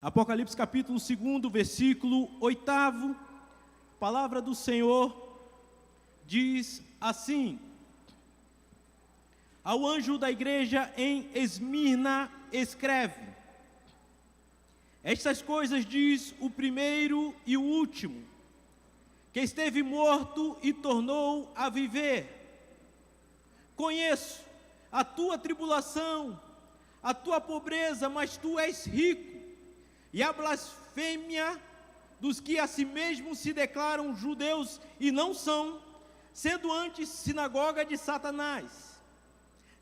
Apocalipse capítulo 2, versículo 8, a palavra do Senhor diz assim: ao anjo da igreja em Esmirna escreve: estas coisas diz o primeiro e o último, que esteve morto e tornou a viver. Conheço a tua tribulação, a tua pobreza, mas tu és rico, e a blasfêmia dos que a si mesmos se declaram judeus e não são, sendo antes sinagoga de Satanás.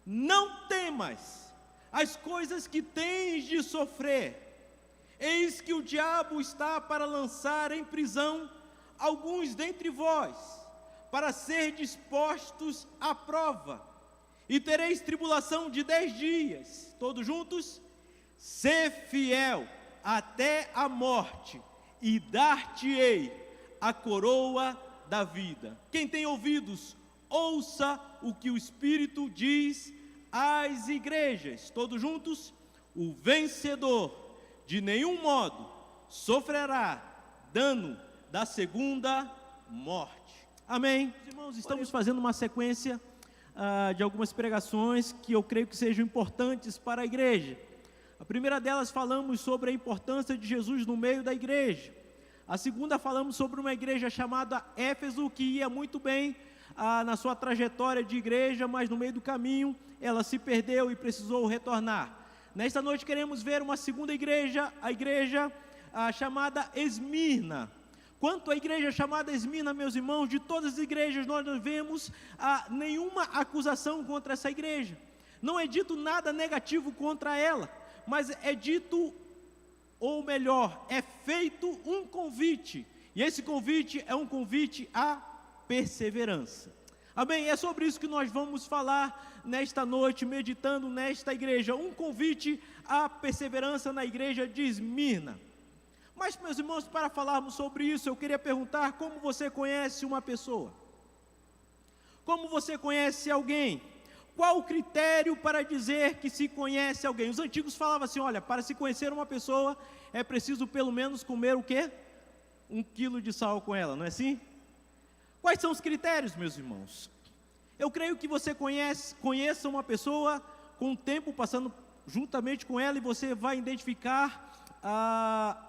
Não temas as coisas que tens de sofrer. Eis que o diabo está para lançar em prisão alguns dentre vós, para ser dispostos à prova, e tereis tribulação de 10 dias, todos juntos. Sê fiel até a morte, e dar-te-ei a coroa da vida. Quem tem ouvidos, ouça o que o Espírito diz às igrejas. Todos juntos. O vencedor de nenhum modo sofrerá dano da segunda morte. Amém. Irmãos, estamos fazendo uma sequência de algumas pregações que eu creio que sejam importantes para a igreja. A primeira delas, falamos sobre a importância de Jesus no meio da igreja. A segunda, falamos sobre uma igreja chamada Éfeso, que ia muito bem na sua trajetória de igreja, mas no meio do caminho ela se perdeu e precisou retornar. Nesta noite queremos ver uma segunda igreja, a igreja chamada Esmirna. Quanto à igreja chamada Esmirna, meus irmãos, de todas as igrejas nós não vemos nenhuma acusação contra essa igreja. Não é dito nada negativo contra ela, mas é dito, ou melhor, é feito um convite, e esse convite é um convite à perseverança. Amém? É sobre isso que nós vamos falar nesta noite, meditando nesta igreja, um convite à perseverança na igreja de Esmirna. Mas, meus irmãos, para falarmos sobre isso, eu queria perguntar: como você conhece uma pessoa? Como você conhece alguém? Qual o critério para dizer que se conhece alguém? Os antigos falavam assim: olha, para se conhecer uma pessoa, é preciso pelo menos comer o quê? 1 quilo de sal com ela, não é assim? Quais são os critérios, meus irmãos? Eu creio que você conheça uma pessoa com o tempo passando juntamente com ela, e você vai identificar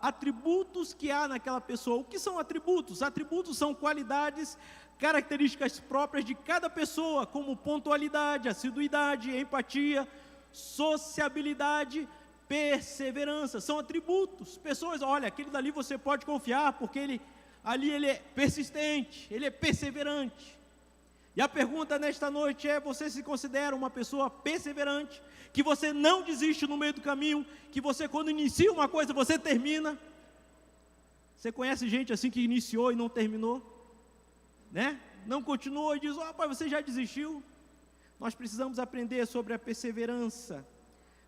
atributos que há naquela pessoa. O que são atributos? Atributos são qualidades, características próprias de cada pessoa, como pontualidade, assiduidade, empatia, sociabilidade, perseverança. São atributos. Pessoas, olha, aquele dali você pode confiar, porque ele é persistente, ele é perseverante. E a pergunta nesta noite é: você se considera uma pessoa perseverante, que você não desiste no meio do caminho, que você, quando inicia uma coisa, você termina? Você conhece gente assim que iniciou e não terminou, né? Não continuou e diz: ó, pai, você já desistiu? Nós precisamos aprender sobre a perseverança.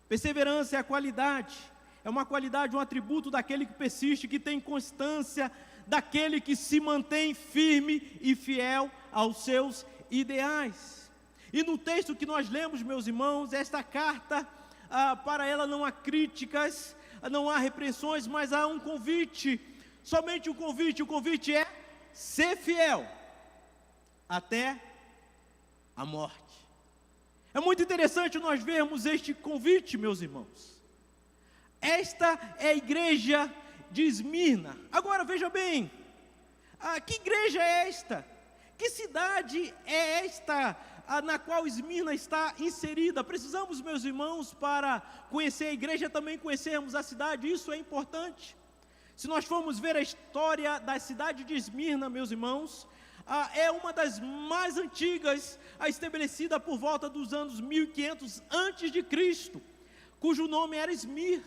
Perseverança é a qualidade, é uma qualidade, um atributo daquele que persiste, que tem constância, daquele que se mantém firme e fiel aos seus ideais. E no texto que nós lemos, meus irmãos, esta carta, para ela não há críticas, não há repreensões, mas há um convite, somente um convite. O convite é: ser fiel até a morte. É muito interessante nós vermos este convite, meus irmãos. Esta é a igreja de Esmirna. Agora veja bem, que igreja é esta? Que cidade é esta na qual Esmirna está inserida? Precisamos, meus irmãos, para conhecer a igreja, também conhecermos a cidade. Isso é importante. Se nós formos ver a história da cidade de Esmirna, meus irmãos, é uma das mais antigas, estabelecida por volta dos anos 1500 a.C., cujo nome era Esmir.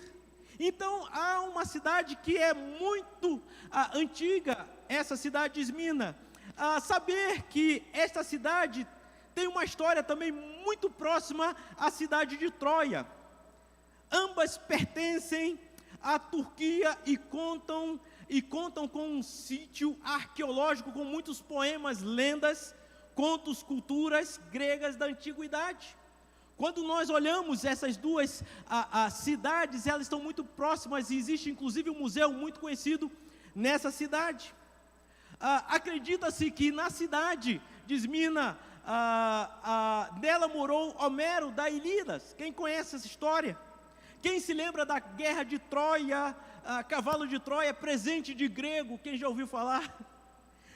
Então há uma cidade que é muito antiga, essa cidade de Esmirna. Saber que esta cidade tem uma história também muito próxima à cidade de Troia. Ambas pertencem à Turquia e contam com um sítio arqueológico com muitos poemas, lendas, contos, culturas gregas da antiguidade. Quando nós olhamos essas duas cidades, elas estão muito próximas e existe inclusive um museu muito conhecido nessa cidade. Acredita-se que na cidade de Esmina, nela morou Homero da Ilíadas. Quem conhece essa história? Quem se lembra da guerra de Troia, cavalo de Troia, presente de grego? Quem já ouviu falar?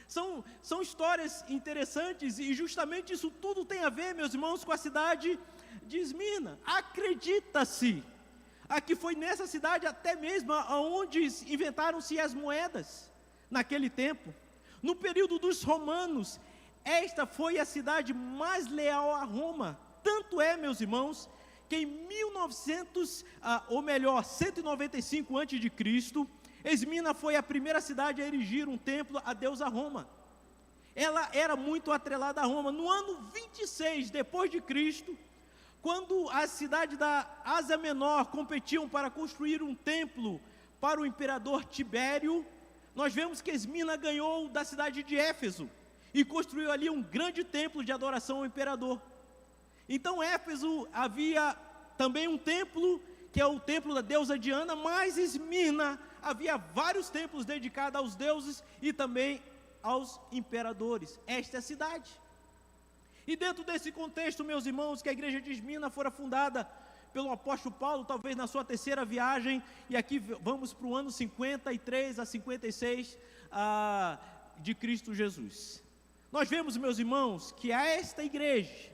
São histórias interessantes e justamente isso tudo tem a ver, meus irmãos, com a cidade de Esmina. Acredita-se que foi nessa cidade até mesmo onde inventaram-se as moedas naquele tempo. No período dos romanos, esta foi a cidade mais leal a Roma. Tanto é, meus irmãos, que em 195 a.C., Esmina foi a primeira cidade a erigir um templo a deusa Roma. Ela era muito atrelada a Roma. No ano 26 depois de Cristo, quando a cidade da Ásia Menor competiam para construir um templo para o imperador Tibério, nós vemos que Esmina ganhou da cidade de Éfeso e construiu ali um grande templo de adoração ao imperador. Então, Éfeso havia também um templo, que é o templo da deusa Diana, mas Esmina havia vários templos dedicados aos deuses e também aos imperadores. Esta é a cidade. E dentro desse contexto, meus irmãos, que a igreja de Esmina fora fundada pelo apóstolo Paulo, talvez na sua terceira viagem, e aqui vamos para o ano 53 a 56 de Cristo Jesus. Nós vemos, meus irmãos, que a esta igreja,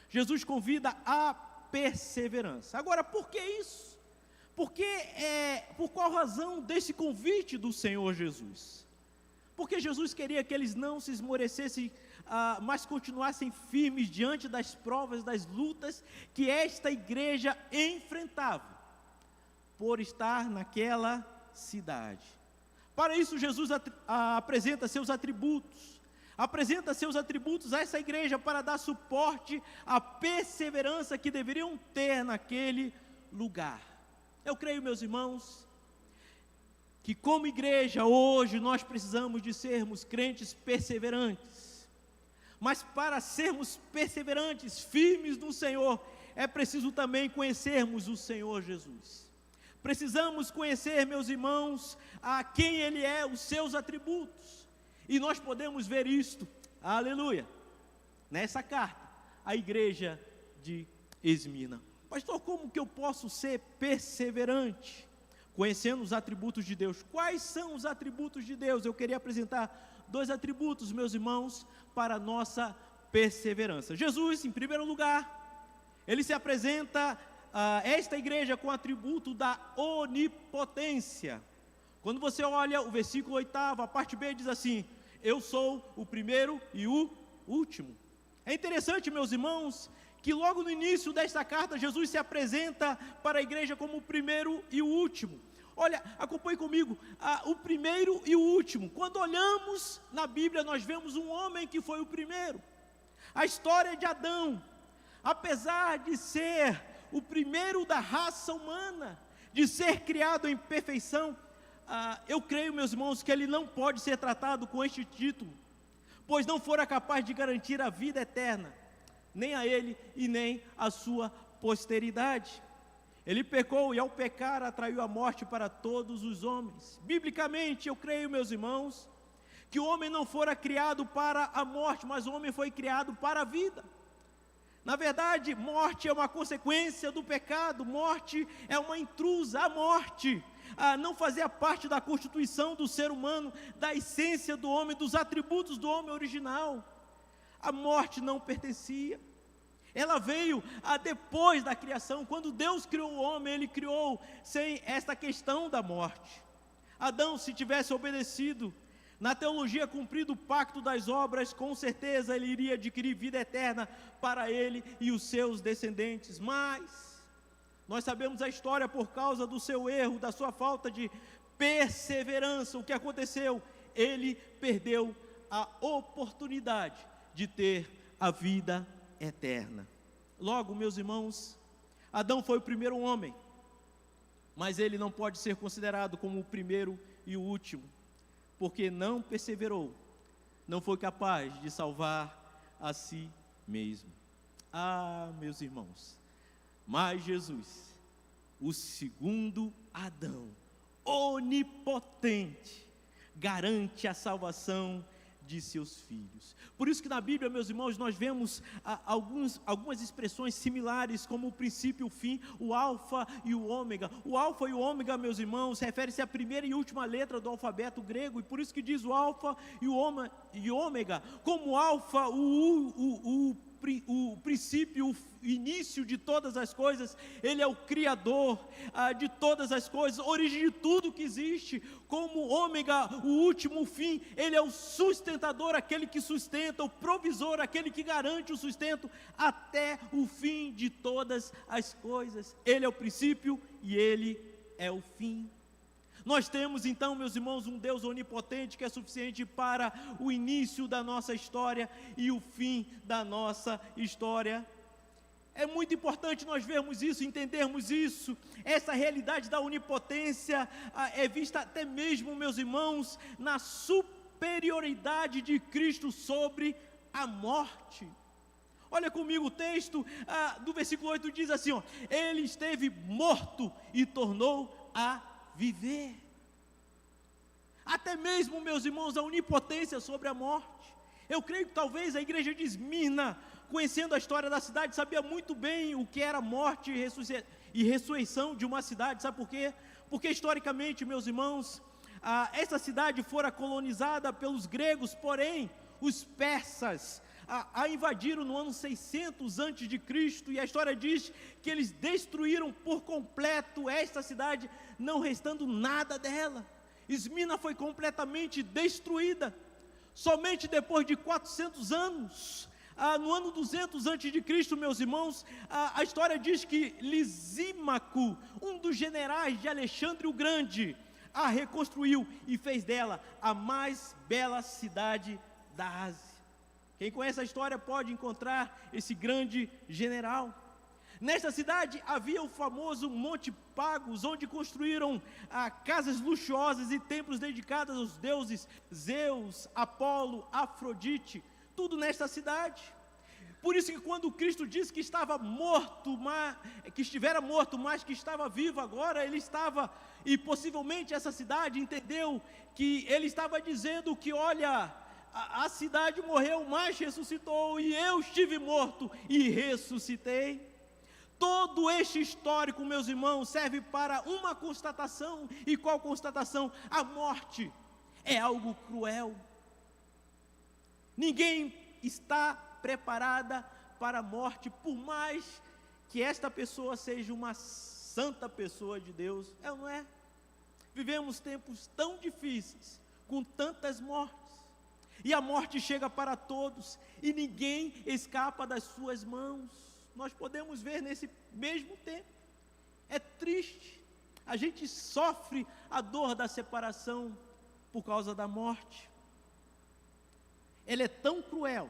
Jesus convida a perseverança. Agora, por que isso? Por qual razão desse convite do Senhor Jesus? Porque Jesus queria que eles não se esmorecessem, mas continuassem firmes diante das provas, das lutas que esta igreja enfrentava, por estar naquela cidade. Para isso, Jesus apresenta seus atributos a essa igreja para dar suporte à perseverança que deveriam ter naquele lugar. Eu creio, meus irmãos, que como igreja hoje nós precisamos de sermos crentes perseverantes. Mas para sermos perseverantes, firmes no Senhor, é preciso também conhecermos o Senhor Jesus. Precisamos conhecer, meus irmãos, a quem Ele é, os seus atributos. E nós podemos ver isto, aleluia, nessa carta, a igreja de Esmina. Pastor, como que eu posso ser perseverante? Conhecendo os atributos de Deus. Quais são os atributos de Deus? Eu queria apresentar 2 atributos, meus irmãos, para a nossa perseverança. Jesus, em primeiro lugar, Ele se apresenta a esta igreja com o atributo da onipotência. Quando você olha o versículo 8º, a parte B diz assim: eu sou o primeiro e o último. É interessante, meus irmãos, que logo no início desta carta, Jesus se apresenta para a igreja como o primeiro e o último. Olha, acompanhe comigo, o primeiro e o último. Quando olhamos na Bíblia, nós vemos um homem que foi o primeiro. A história de Adão, apesar de ser o primeiro da raça humana, de ser criado em perfeição, eu creio, meus irmãos, que ele não pode ser tratado com este título, pois não fora capaz de garantir a vida eterna, nem a ele e nem a sua posteridade. Ele pecou e ao pecar atraiu a morte para todos os homens. Biblicamente, eu creio, meus irmãos, que o homem não fora criado para a morte, mas o homem foi criado para a vida. Na verdade, morte é uma consequência do pecado, morte é uma intrusa. A morte não fazia parte da constituição do ser humano, da essência do homem, dos atributos do homem original. A morte não pertencia. Ela veio depois da criação. Quando Deus criou o homem, Ele criou sem esta questão da morte. Adão, se tivesse obedecido, na teologia cumprido o pacto das obras, com certeza ele iria adquirir vida eterna para ele e os seus descendentes. Mas nós sabemos a história por causa do seu erro, da sua falta de perseverança. O que aconteceu? Ele perdeu a oportunidade de ter a vida eterna. Logo, meus irmãos, Adão foi o primeiro homem, mas ele não pode ser considerado como o primeiro e o último, porque não perseverou, não foi capaz de salvar a si mesmo. Meus irmãos, Mas Jesus, o segundo Adão, onipotente, garante a salvação de seus filhos. Por isso que na Bíblia, meus irmãos, nós vemos algumas expressões similares, como o princípio e o fim, o alfa e o ômega. O alfa e o ômega, meus irmãos, refere-se à primeira e última letra do alfabeto grego, e por isso que diz o alfa e o ômega. Como alfa, o princípio, o início de todas as coisas, Ele é o Criador de todas as coisas, origem de tudo que existe. Como ômega, o último, o fim, Ele é o sustentador, aquele que sustenta, o provisor, aquele que garante o sustento até o fim de todas as coisas. Ele é o princípio e Ele é o fim. Nós temos então, meus irmãos, um Deus onipotente que é suficiente para o início da nossa história e o fim da nossa história. É muito importante nós vermos isso, entendermos isso. Essa realidade da onipotência é vista até mesmo, meus irmãos, na superioridade de Cristo sobre a morte. Olha comigo o texto do versículo 8, diz assim, ó: Ele esteve morto e tornou a viver. Até mesmo, meus irmãos, a onipotência sobre a morte. Eu creio que talvez a igreja de Esmirna, conhecendo a história da cidade, sabia muito bem o que era morte e ressurreição de uma cidade. Sabe por quê? Porque historicamente, meus irmãos, essa cidade fora colonizada pelos gregos, porém os persas a invadiram no ano 600 antes de Cristo, e a história diz que eles destruíram por completo esta cidade, não restando nada dela. Esmirna foi completamente destruída. Somente depois de 400 anos, no ano 200 antes de Cristo, meus irmãos, a história diz que Lisímaco, um dos generais de Alexandre o Grande, a reconstruiu e fez dela a mais bela cidade da Ásia. Quem conhece a história pode encontrar esse grande general. Nesta cidade havia o famoso Monte Pagos, onde construíram casas luxuosas e templos dedicados aos deuses Zeus, Apolo, Afrodite, tudo nesta cidade. Por isso que quando Cristo disse que estava morto, que estivera morto, mas que estava vivo agora, Ele estava, e possivelmente essa cidade entendeu que Ele estava dizendo que, olha, a cidade morreu, mas ressuscitou, e eu estive morto e ressuscitei. Todo este histórico, meus irmãos, serve para uma constatação. E qual constatação? A morte é algo cruel. Ninguém está preparada para a morte, por mais que esta pessoa seja uma santa pessoa de Deus. É ou não é? Vivemos tempos tão difíceis, com tantas mortes. E a morte chega para todos, e ninguém escapa das suas mãos. Nós podemos ver nesse mesmo tempo. É triste. A gente sofre a dor da separação por causa da morte. Ela é tão cruel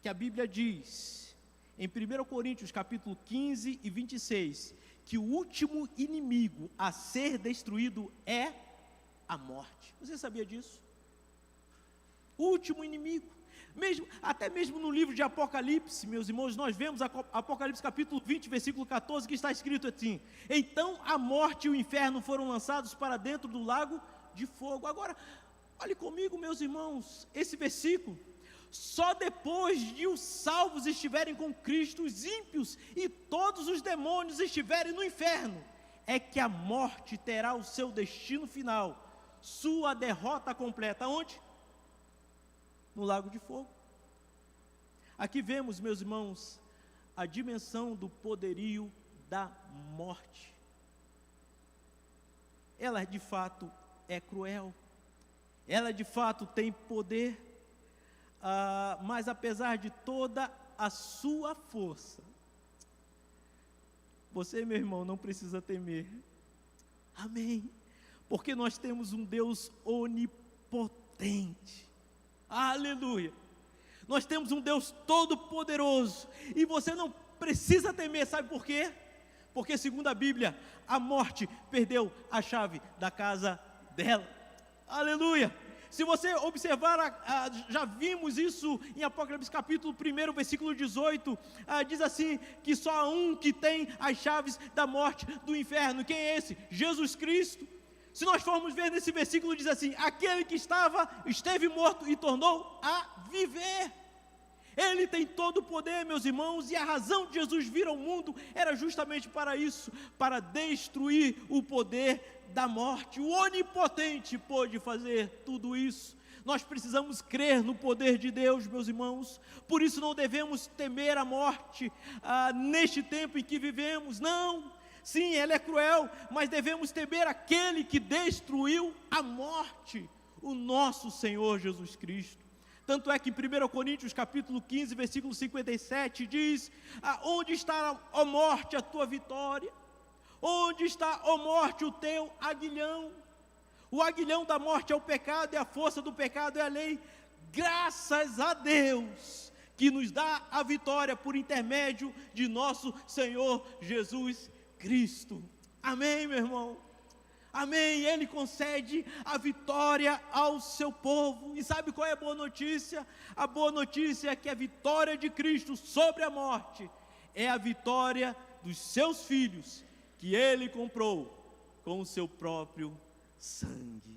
que a Bíblia diz, em 1 Coríntios capítulo 15 e 26, que o último inimigo a ser destruído é a morte. Você sabia disso? O último inimigo. Até mesmo no livro de Apocalipse, meus irmãos, nós vemos Apocalipse capítulo 20, versículo 14, que está escrito assim: então a morte e o inferno foram lançados para dentro do lago de fogo. Agora, olhe comigo, meus irmãos, esse versículo, só depois de os salvos estiverem com Cristo, os ímpios e todos os demônios estiverem no inferno, é que a morte terá o seu destino final, sua derrota completa. Onde? No lago de fogo. Aqui vemos, meus irmãos, a dimensão do poderio da morte. Ela de fato é cruel, ela de fato tem poder, mas apesar de toda a sua força, você, meu irmão, não precisa temer. Amém? Porque nós temos um Deus onipotente. Aleluia! Nós temos um Deus todo-poderoso, e você não precisa temer, sabe por quê? Porque segundo a Bíblia, a morte perdeu a chave da casa dela. Aleluia! Se você observar, já vimos isso em Apocalipse capítulo 1, versículo 18, diz assim, que só há um que tem as chaves da morte, do inferno. Quem é esse? Jesus Cristo. Se nós formos ver nesse versículo, diz assim, aquele que esteve morto e tornou a viver. Ele tem todo o poder, meus irmãos, e a razão de Jesus vir ao mundo era justamente para isso, para destruir o poder da morte. O onipotente pôde fazer tudo isso. Nós precisamos crer no poder de Deus, meus irmãos, por isso não devemos temer a morte neste tempo em que vivemos, não. Sim, ela é cruel, mas devemos temer aquele que destruiu a morte, o nosso Senhor Jesus Cristo. Tanto é que em 1 Coríntios capítulo 15, versículo 57, diz, onde está, ó morte, a tua vitória? Onde está, ó morte, o teu aguilhão? O aguilhão da morte é o pecado, e a força do pecado é a lei. Graças a Deus, que nos dá a vitória por intermédio de nosso Senhor Jesus Cristo. Amém, meu irmão? Amém. Ele concede a vitória ao seu povo. E sabe qual é a boa notícia? A boa notícia é que a vitória de Cristo sobre a morte é a vitória dos seus filhos, que Ele comprou com o seu próprio sangue.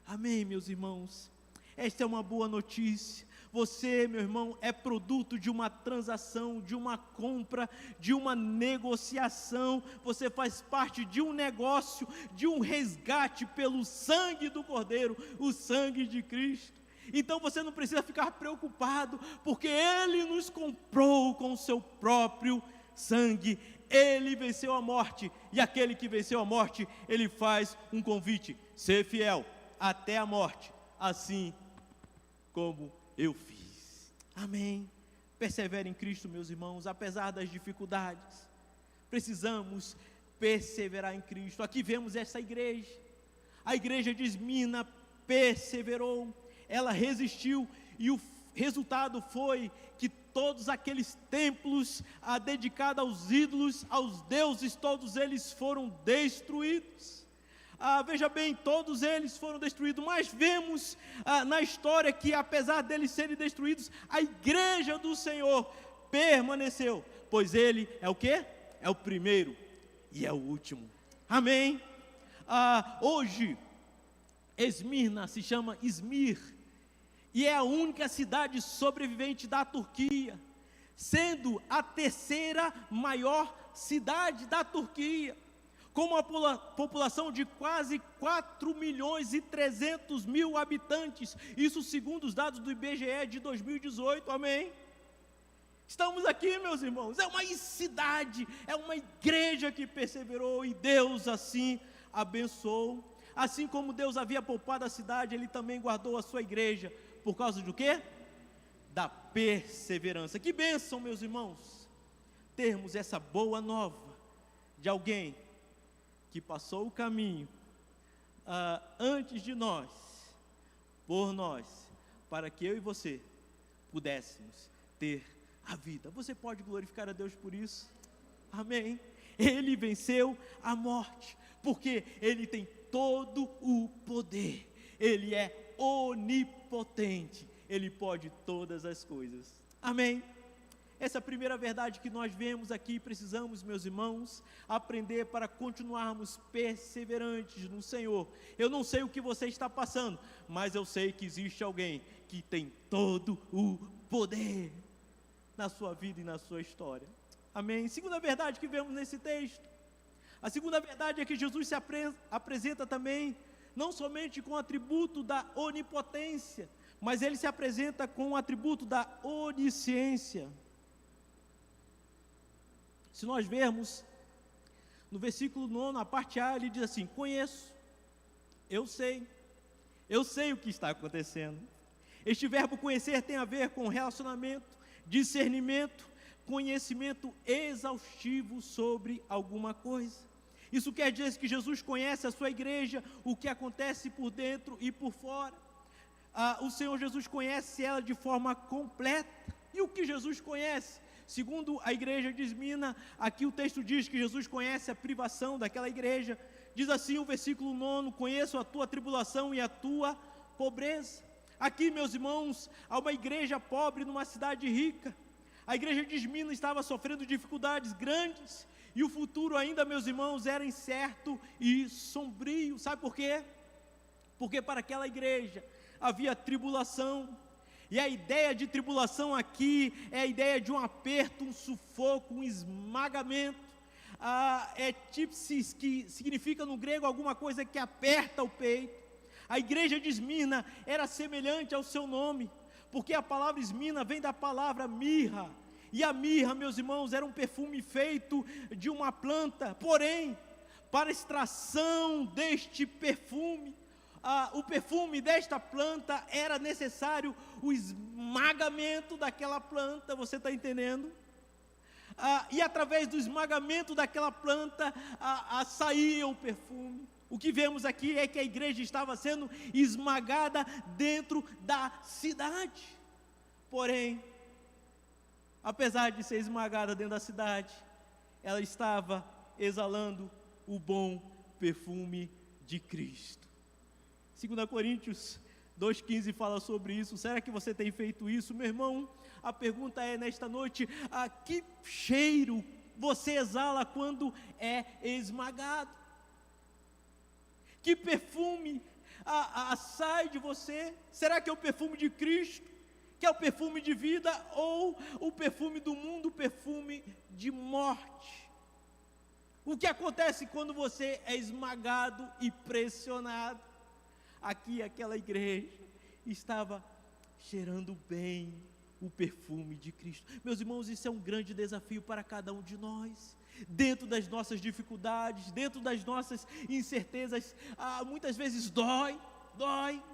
Amém, meus irmãos? Esta é uma boa notícia. Você, meu irmão, é produto de uma transação, de uma compra, de uma negociação. Você faz parte de um negócio, de um resgate pelo sangue do Cordeiro, o sangue de Cristo. Então você não precisa ficar preocupado, porque Ele nos comprou com o seu próprio sangue. Ele venceu a morte, e aquele que venceu a morte, Ele faz um convite: ser fiel até a morte, assim como eu fiz. Amém. Persevere em Cristo, meus irmãos, apesar das dificuldades. Precisamos perseverar em Cristo. Aqui vemos essa igreja. A igreja de Esmirna perseverou, ela resistiu, e o resultado foi que todos aqueles templos dedicados aos ídolos, aos deuses, todos eles foram destruídos. Veja bem, todos eles foram destruídos, mas vemos na história que, apesar deles serem destruídos, a igreja do Senhor permaneceu, pois Ele é o quê? É o primeiro e é o último. Amém? Hoje, Esmirna se chama Izmir, e é a única cidade sobrevivente da Turquia, sendo a terceira maior cidade da Turquia, com uma população de quase 4.300.000 habitantes, isso segundo os dados do IBGE de 2018, amém? Estamos aqui, meus irmãos, é uma cidade, é uma igreja que perseverou, e Deus assim abençoou. Assim como Deus havia poupado a cidade, Ele também guardou a sua igreja, por causa do quê? Da perseverança. Que bênção, meus irmãos, termos essa boa nova de alguém que passou o caminho antes de nós, por nós, para que eu e você pudéssemos ter a vida. Você pode glorificar a Deus por isso? Amém? Ele venceu a morte, porque Ele tem todo o poder. Ele é onipotente, Ele pode todas as coisas. Amém? Essa é a primeira verdade que nós vemos aqui. Precisamos, meus irmãos, aprender para continuarmos perseverantes no Senhor. Eu não sei o que você está passando, mas eu sei que existe alguém que tem todo o poder na sua vida e na sua história. Amém? Segunda verdade que vemos nesse texto. A segunda verdade é que Jesus se apresenta também, não somente com o atributo da onipotência, mas Ele se apresenta com o atributo da onisciência. Se nós vermos, no versículo 9, a parte A, ele diz assim: conheço, eu sei o que está acontecendo. Este verbo conhecer tem a ver com relacionamento, discernimento, conhecimento exaustivo sobre alguma coisa. Isso quer dizer que Jesus conhece a sua igreja, o que acontece por dentro e por fora. O Senhor Jesus conhece ela de forma completa. E o que Jesus conhece? Segundo a igreja de Esmirna, aqui o texto diz que Jesus conhece a privação daquela igreja. Diz assim o versículo 9: conheço a tua tribulação e a tua pobreza. Aqui, meus irmãos, há uma igreja pobre numa cidade rica. A igreja de Esmina estava sofrendo dificuldades grandes, e o futuro ainda, meus irmãos, era incerto e sombrio. Sabe por quê? Porque para aquela igreja havia tribulação, e a ideia de tribulação aqui é a ideia de um aperto, um sufoco, um esmagamento. É tipsis, que significa no grego alguma coisa que aperta o peito. A igreja de Esmina era semelhante ao seu nome, porque a palavra Esmina vem da palavra mirra, e a mirra, meus irmãos, era um perfume feito de uma planta. Porém, para a extração deste perfume, o perfume desta planta, era necessário o esmagamento daquela planta. Você está entendendo? E através do esmagamento daquela planta, saía o perfume. O que vemos aqui é que a igreja estava sendo esmagada dentro da cidade. Porém, apesar de ser esmagada dentro da cidade, ela estava exalando o bom perfume de Cristo. 2 Coríntios 2,15 fala sobre isso. Será que você tem feito isso, meu irmão? A pergunta é nesta noite: que cheiro você exala quando é esmagado? Que perfume sai de você? Será que é o perfume de Cristo, que é o perfume de vida, ou o perfume do mundo, o perfume de morte? O que acontece quando você é esmagado e pressionado? Aqui aquela igreja estava cheirando bem o perfume de Cristo. Meus irmãos, isso é um grande desafio para cada um de nós. Dentro das nossas dificuldades, dentro das nossas incertezas, muitas vezes dói,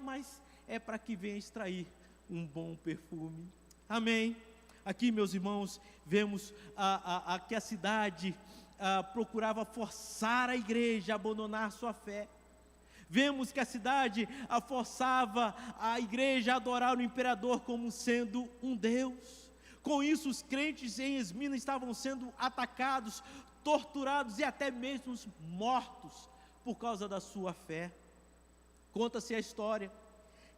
mas é para que venha extrair um bom perfume. Amém? Aqui, meus irmãos, vemos que a cidade procurava forçar a igreja a abandonar sua fé. Vemos que a cidade forçava a igreja a adorar o imperador como sendo um Deus. Com isso, os crentes em Esmina estavam sendo atacados, torturados e até mesmo mortos por causa da sua fé. Conta-se a história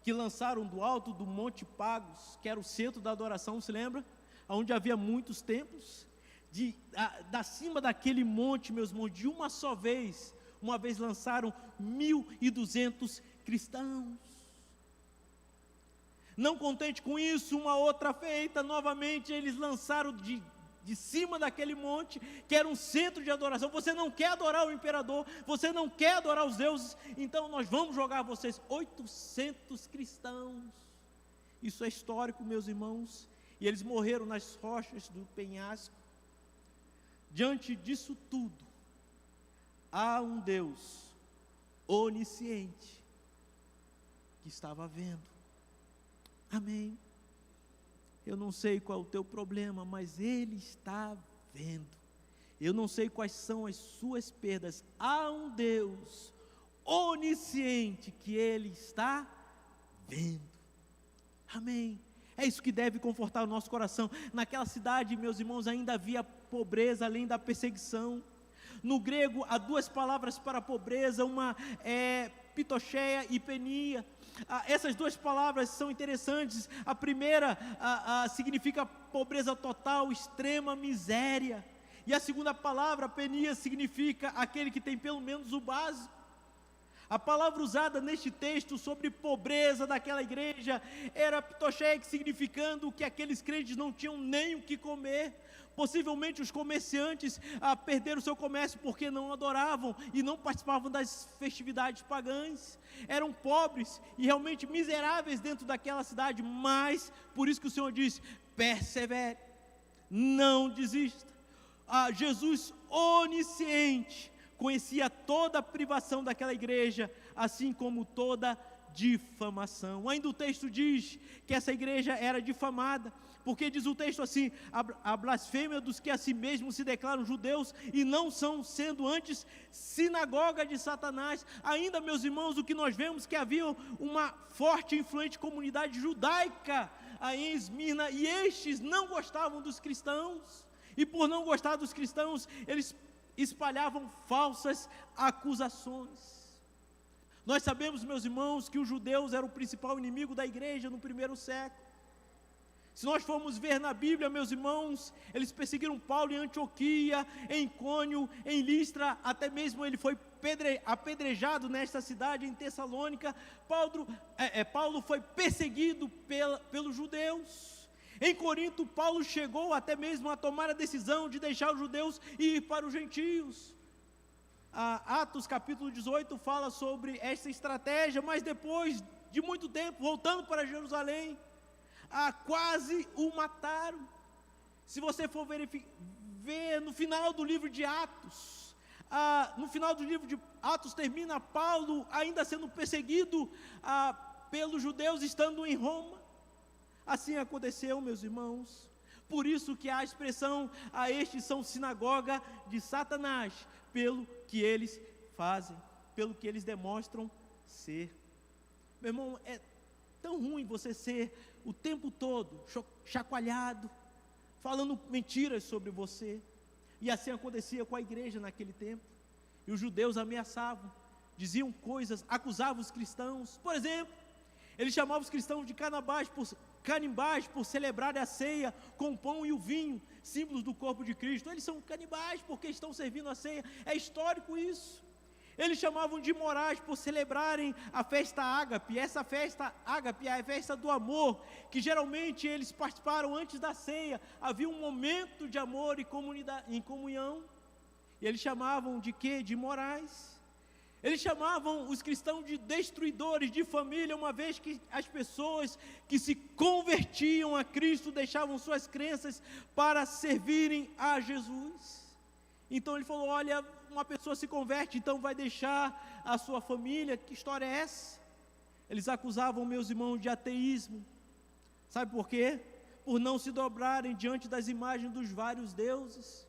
que lançaram do alto do Monte Pagos, que era o centro da adoração, se lembra? Onde havia muitos templos. Da cima daquele monte, meus irmãos, de uma só vez, lançaram 1.200 cristãos. Não contente com isso, uma outra feita, novamente eles lançaram de cima daquele monte, que era um centro de adoração. Você não quer adorar o imperador, você não quer adorar os deuses, então nós vamos jogar vocês 800 cristãos. Isso é histórico, meus irmãos, e eles morreram nas rochas do penhasco. Diante disso tudo, há um Deus onisciente que estava vendo. Amém? Eu não sei qual é o teu problema, mas Ele está vendo. Eu não sei quais são as suas perdas. Há um Deus onisciente que Ele está vendo. Amém? É isso que deve confortar o nosso coração. Naquela cidade, meus irmãos, ainda havia pobreza além da perseguição. No grego, há duas palavras para pobreza, uma é pitocheia e penia. Essas duas palavras são interessantes. A primeira significa pobreza total, extrema miséria. E a segunda palavra, penia, significa aquele que tem pelo menos o básico. A palavra usada neste texto sobre pobreza daquela igreja era pitocheia, significando que aqueles crentes não tinham nem o que comer. Possivelmente os comerciantes perderam seu comércio porque não adoravam e não participavam das festividades pagãs. Eram pobres e realmente miseráveis dentro daquela cidade, mas por isso que o Senhor diz: persevere, não desista. Jesus onisciente conhecia toda a privação daquela igreja, assim como toda difamação. Ainda o texto diz que essa igreja era difamada, porque diz o texto assim: a blasfêmia dos que a si mesmos se declaram judeus e não são, sendo antes sinagoga de Satanás. Ainda, meus irmãos, o que nós vemos que havia uma forte e influente comunidade judaica em Esmina, e estes não gostavam dos cristãos, e por não gostar dos cristãos, eles espalhavam falsas acusações. Nós sabemos, meus irmãos, que os judeus eram o principal inimigo da igreja no primeiro século. Se nós formos ver na Bíblia, meus irmãos, eles perseguiram Paulo em Antioquia, em Icônio, em Listra, até mesmo ele foi apedrejado nesta cidade, em Tessalônica. Paulo foi perseguido pelos judeus. Em Corinto, Paulo chegou até mesmo a tomar a decisão de deixar os judeus e ir para os gentios. Atos capítulo 18 fala sobre essa estratégia, mas depois de muito tempo, voltando para Jerusalém, quase o mataram. Se você for ver no final do livro de Atos, no final do livro de Atos termina Paulo ainda sendo perseguido pelos judeus estando em Roma. Assim aconteceu, meus irmãos. Por isso que há a expressão: estes são sinagoga de Satanás, pelo que eles fazem, pelo que eles demonstram ser. Meu irmão, é tão ruim você ser o tempo todo chacoalhado, falando mentiras sobre você. E assim acontecia com a igreja naquele tempo. E os judeus ameaçavam, diziam coisas, acusavam os cristãos. Por exemplo, eles chamavam os cristãos de canibais por celebrarem a ceia com o pão e o vinho, símbolos do corpo de Cristo. Eles são canibais porque estão servindo a ceia. É histórico isso. Eles chamavam de imorais por celebrarem a festa ágape. Essa festa ágape é a festa do amor, que geralmente eles participaram antes da ceia. Havia um momento de amor e comunhão. E eles chamavam de quê? De imorais. Eles chamavam os cristãos de destruidores de família, uma vez que as pessoas que se convertiam a Cristo deixavam suas crenças para servirem a Jesus. Então ele falou: olha, uma pessoa se converte, então vai deixar a sua família. Que história é essa? Eles acusavam, meus irmãos, de ateísmo. Sabe por quê? Por não se dobrarem diante das imagens dos vários deuses.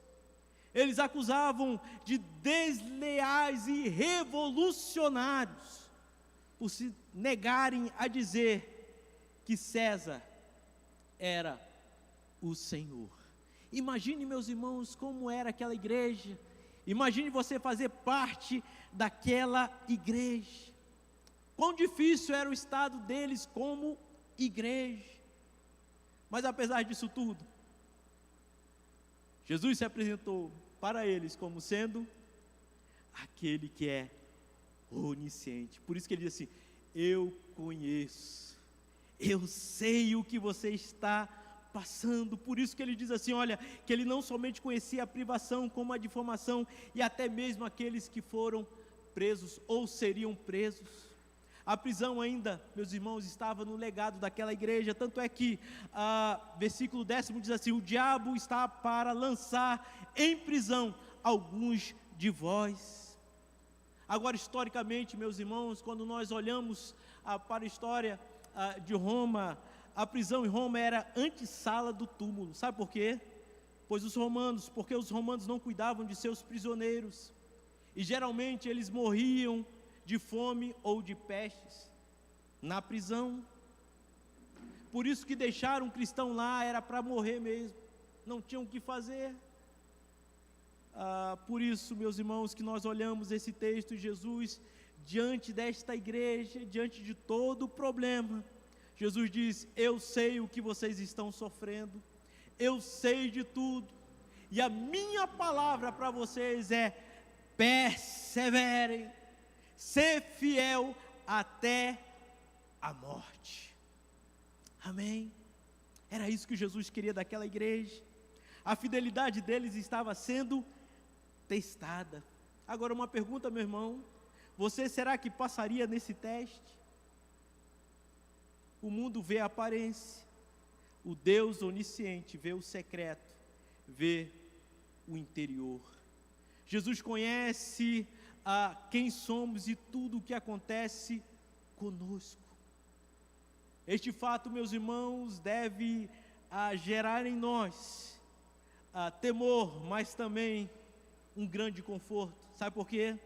Eles acusavam de desleais e revolucionários por se negarem a dizer que César era o Senhor. Imagine, meus irmãos, como era aquela igreja. Imagine você fazer parte daquela igreja. Quão difícil era o estado deles como igreja. Mas apesar disso tudo, Jesus se apresentou para eles como sendo aquele que é onisciente. Por isso que ele diz assim: eu conheço, eu sei o que você está passando. Por isso que ele diz assim, olha, que ele não somente conhecia a privação, como a difamação, e até mesmo aqueles que foram presos ou seriam presos. A prisão ainda, meus irmãos, estava no legado daquela igreja, tanto é que, versículo 10 diz assim: o diabo está para lançar em prisão alguns de vós. Agora, historicamente, meus irmãos, quando nós olhamos para a história de Roma, a prisão em Roma era antessala do túmulo. Sabe por quê? Porque os romanos não cuidavam de seus prisioneiros, e geralmente eles morriam de fome ou de pestes na prisão. Por isso que deixar um cristão lá era para morrer mesmo, não tinham o que fazer. Por isso, meus irmãos, que nós olhamos esse texto de Jesus, diante desta igreja, diante de todo o problema, Jesus diz: eu sei o que vocês estão sofrendo, eu sei de tudo, e a minha palavra para vocês é: perseverem, ser fiel até a morte. Amém? Era isso que Jesus queria daquela igreja. A fidelidade deles estava sendo testada. Agora uma pergunta, meu irmão: você será que passaria nesse teste? O mundo vê a aparência, o Deus onisciente vê o secreto, vê o interior. Jesus conhece quem somos e tudo o que acontece conosco. Este fato, meus irmãos, deve gerar em nós temor, mas também um grande conforto. Sabe por quê?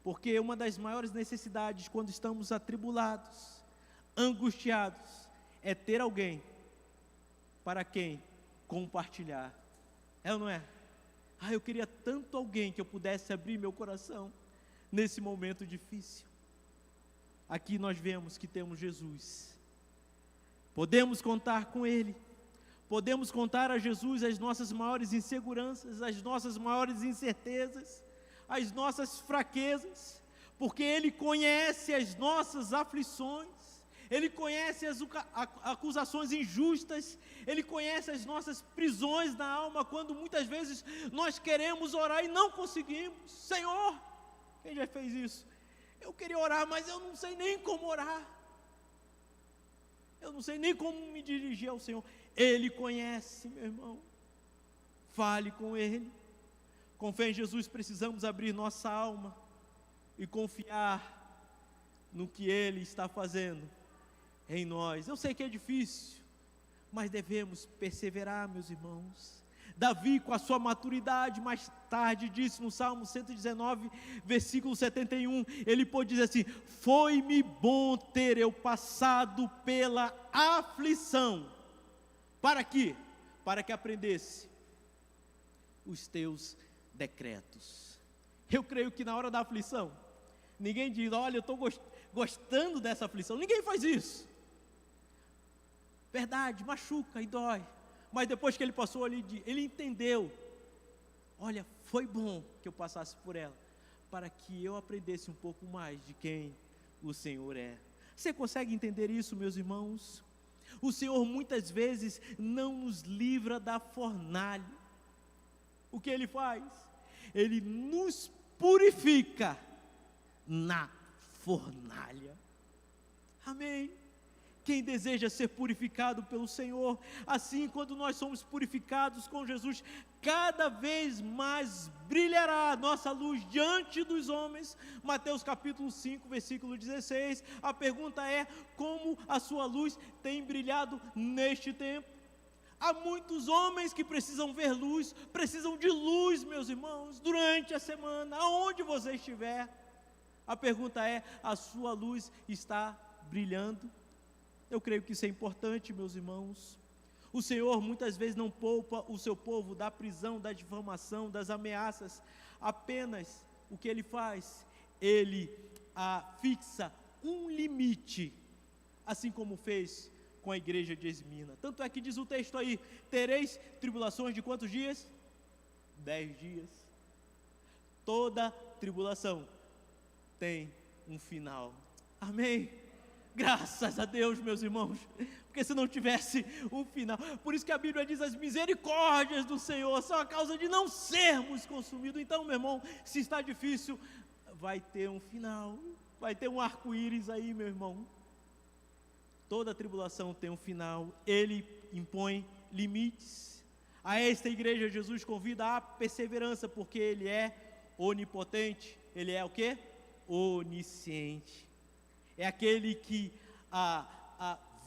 Porque uma das maiores necessidades quando estamos atribulados, angustiados, é ter alguém para quem compartilhar. É ou não é? Eu queria tanto alguém que eu pudesse abrir meu coração nesse momento difícil. aqui nós vemos que temos Jesus. Podemos contar com Ele. Podemos contar a Jesus as nossas maiores inseguranças, as nossas maiores incertezas, as nossas fraquezas, porque Ele conhece as nossas aflições, Ele conhece as acusações injustas, Ele conhece as nossas prisões na alma, quando muitas vezes nós queremos orar e não conseguimos. Senhor, quem já fez isso? Eu queria orar, mas eu não sei nem como orar, eu não sei nem como me dirigir ao Senhor. Ele conhece, meu irmão. Fale com Ele. Com fé em Jesus precisamos abrir nossa alma e confiar no que Ele está fazendo em nós. Eu sei que é difícil, mas devemos perseverar, meus irmãos. Davi, com a sua maturidade, mais tarde disse no Salmo 119, versículo 71, ele pôde dizer assim: foi-me bom ter eu passado pela aflição. Para quê? Para que aprendesse os teus decretos. Eu creio que na hora da aflição, ninguém diz: olha, eu estou gostando dessa aflição. Ninguém faz isso. Verdade, machuca e dói. Mas depois que ele passou ali, ele entendeu: olha, foi bom que eu passasse por ela, para que eu aprendesse um pouco mais de quem o Senhor é. Você consegue entender isso, meus irmãos? O Senhor muitas vezes não nos livra da fornalha. O que Ele faz? Ele nos purifica na fornalha. Amém? Quem deseja ser purificado pelo Senhor, assim, quando nós somos purificados com Jesus, cada vez mais brilhará a nossa luz diante dos homens. Mateus capítulo 5, versículo 16, a pergunta é: como a sua luz tem brilhado neste tempo? Há muitos homens que precisam ver luz, precisam de luz, meus irmãos, durante a semana, aonde você estiver. A pergunta é: a sua luz está brilhando? Eu creio que isso é importante, meus irmãos. O Senhor muitas vezes não poupa o seu povo da prisão, da difamação, das ameaças. Apenas o que Ele faz? Ele fixa um limite, assim como fez com a igreja de Esmirna. Tanto é que diz o texto aí: tereis tribulações de quantos dias? 10 dias. Toda tribulação tem um final. Amém? Graças a Deus, meus irmãos, porque se não tivesse um final, por isso que a Bíblia diz: as misericórdias do Senhor são a causa de não sermos consumidos. Então, meu irmão, se está difícil, vai ter um final, vai ter um arco-íris aí, meu irmão. Toda tribulação tem um final. Ele impõe limites. A esta igreja, Jesus convida à perseverança, porque Ele é onipotente. Ele é o quê? Onisciente. É aquele que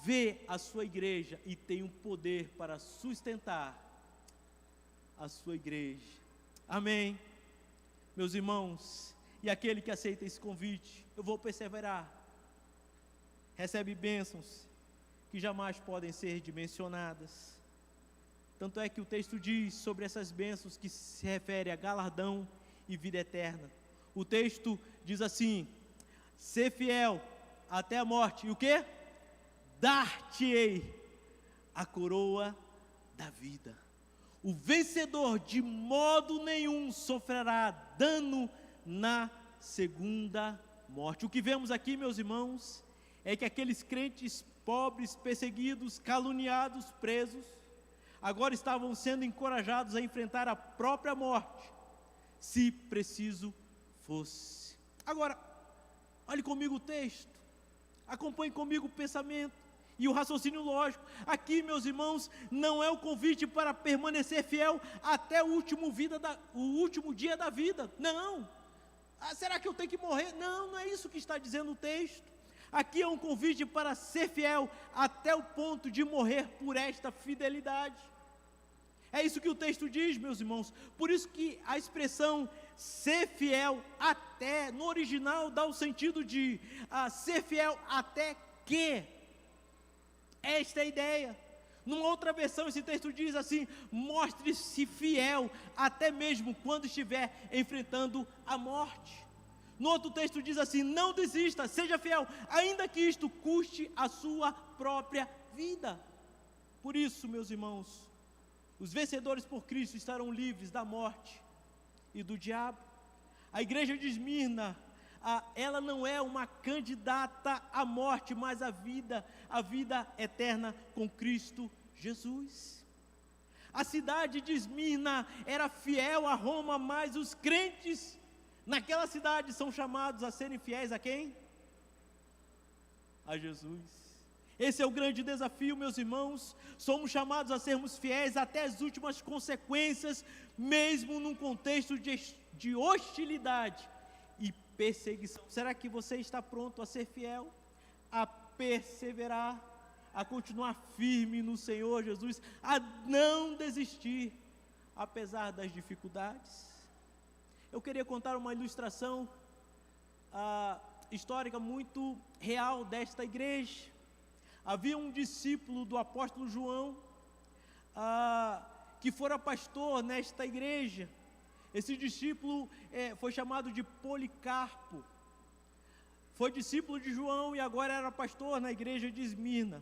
vê a sua igreja e tem um poder para sustentar a sua igreja. Amém? Meus irmãos, e aquele que aceita esse convite: eu vou perseverar, recebe bênçãos que jamais podem ser dimensionadas. Tanto é que o texto diz sobre essas bênçãos que se refere a galardão e vida eterna. O texto diz assim: ser fiel até a morte, e o que? Dar-te-ei a coroa da vida. O vencedor de modo nenhum sofrerá dano na segunda morte. O que vemos aqui, meus irmãos, é que aqueles crentes pobres, perseguidos, caluniados, presos, agora estavam sendo encorajados a enfrentar a própria morte, se preciso fosse. Agora, olhe comigo o texto, acompanhe comigo o pensamento e o raciocínio lógico. Aqui, meus irmãos, não é o convite para permanecer fiel até o último dia da vida. Não. Será que eu tenho que morrer? Não, não é isso que está dizendo o texto. Aqui é um convite para ser fiel até o ponto de morrer por esta fidelidade. É isso que o texto diz, meus irmãos. Por isso que a expressão ser fiel até, no original, dá o sentido de ser fiel até que. Esta é a ideia. Numa outra versão, esse texto diz assim: mostre-se fiel até mesmo quando estiver enfrentando a morte. No outro texto diz assim: não desista, seja fiel, ainda que isto custe a sua própria vida. Por isso, meus irmãos, os vencedores por Cristo estarão livres da morte e do diabo. A igreja de Esmirna, ela não é uma candidata à morte, mas à vida eterna com Cristo Jesus. A cidade de Esmirna era fiel a Roma, mas os crentes naquela cidade são chamados a serem fiéis a quem? A Jesus. Esse é o grande desafio, meus irmãos. Somos chamados a sermos fiéis até as últimas consequências, mesmo num contexto de hostilidade e perseguição. Será que você está pronto a ser fiel, a perseverar, a continuar firme no Senhor Jesus, a não desistir, apesar das dificuldades? Eu queria contar uma ilustração histórica muito real desta igreja. Havia um discípulo do apóstolo João, que fora pastor nesta igreja. Esse discípulo foi chamado de Policarpo. Foi discípulo de João e agora era pastor na igreja de Esmirna.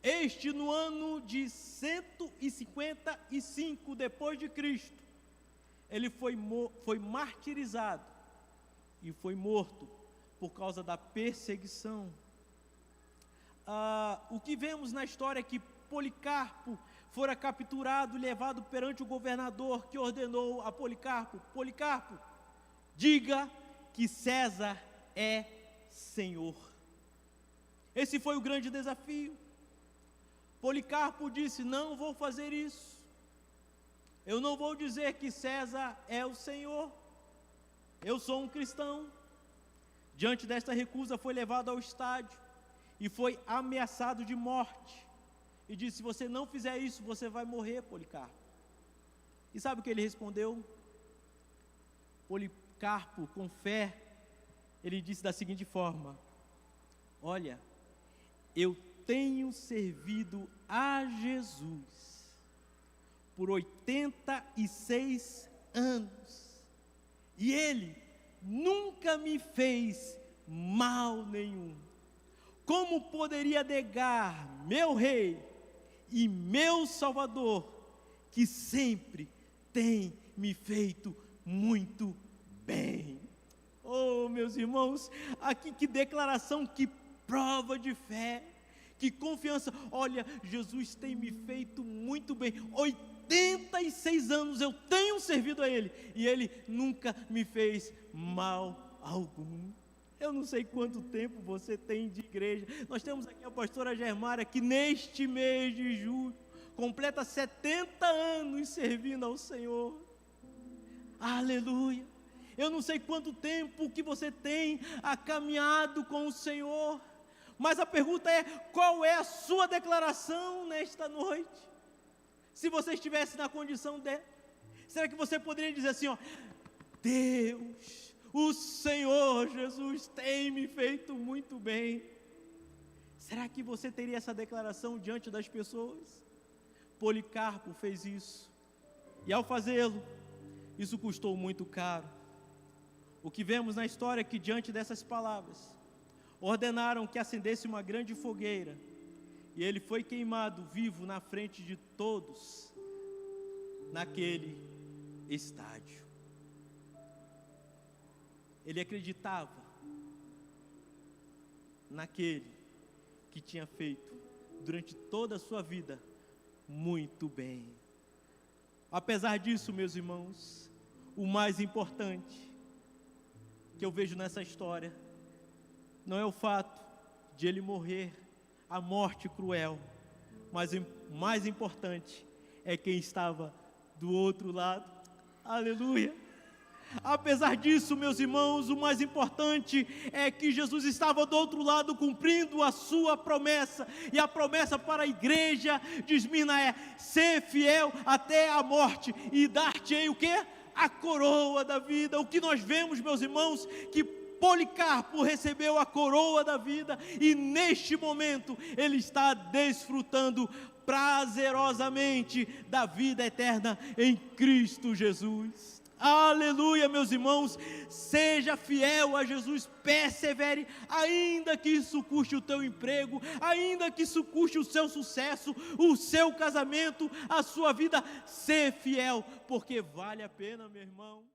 Este, no ano de 155 depois de Cristo, ele foi martirizado e foi morto por causa da perseguição. O que vemos na história é que Policarpo fora capturado e levado perante o governador, que ordenou a Policarpo: Policarpo, diga que César é Senhor. Esse foi o grande desafio. Policarpo disse: não vou fazer isso. Eu não vou dizer que César é o Senhor. Eu sou um cristão. Diante desta recusa, foi levado ao estádio e foi ameaçado de morte. E disse: se você não fizer isso, você vai morrer, Policarpo. E sabe o que ele respondeu? Policarpo, com fé, ele disse da seguinte forma: olha, eu tenho servido a Jesus por 86 anos, e Ele nunca me fez mal nenhum. Como poderia negar meu Rei e meu Salvador, que sempre tem me feito muito bem? Oh, meus irmãos, aqui que declaração, que prova de fé, que confiança. Olha, Jesus tem me feito muito bem. 86 anos eu tenho servido a Ele, e Ele nunca me fez mal algum. Eu não sei quanto tempo você tem de igreja. Nós temos aqui a pastora Germária, que neste mês de julho completa 70 anos servindo ao Senhor. Aleluia. Eu não sei quanto tempo que você tem caminhado com o Senhor, mas a pergunta é: qual é a sua declaração nesta noite? Se você estivesse na condição dela, será que você poderia dizer assim, ó: Deus, o Senhor Jesus tem me feito muito bem? Será que você teria essa declaração diante das pessoas? Policarpo fez isso, e ao fazê-lo, isso custou muito caro. O que vemos na história é que, diante dessas palavras, ordenaram que acendesse uma grande fogueira, e ele foi queimado vivo na frente de todos, naquele estádio. Ele acreditava naquele que tinha feito, durante toda a sua vida, muito bem. Apesar disso, meus irmãos, o mais importante que eu vejo nessa história não é o fato de ele morrer a morte cruel, mas o mais importante é quem estava do outro lado. Aleluia! Apesar disso, meus irmãos, o mais importante é que Jesus estava do outro lado cumprindo a sua promessa, e a promessa para a igreja de Esmirna é: ser fiel até a morte, e dar-te-ei o quê? A coroa da vida. O que nós vemos, meus irmãos, que Policarpo recebeu a coroa da vida, e neste momento ele está desfrutando prazerosamente da vida eterna em Cristo Jesus. Aleluia, meus irmãos. Seja fiel a Jesus, persevere, ainda que isso custe o teu emprego, ainda que isso custe o seu sucesso, o seu casamento, a sua vida. Ser fiel, porque vale a pena, meu irmão.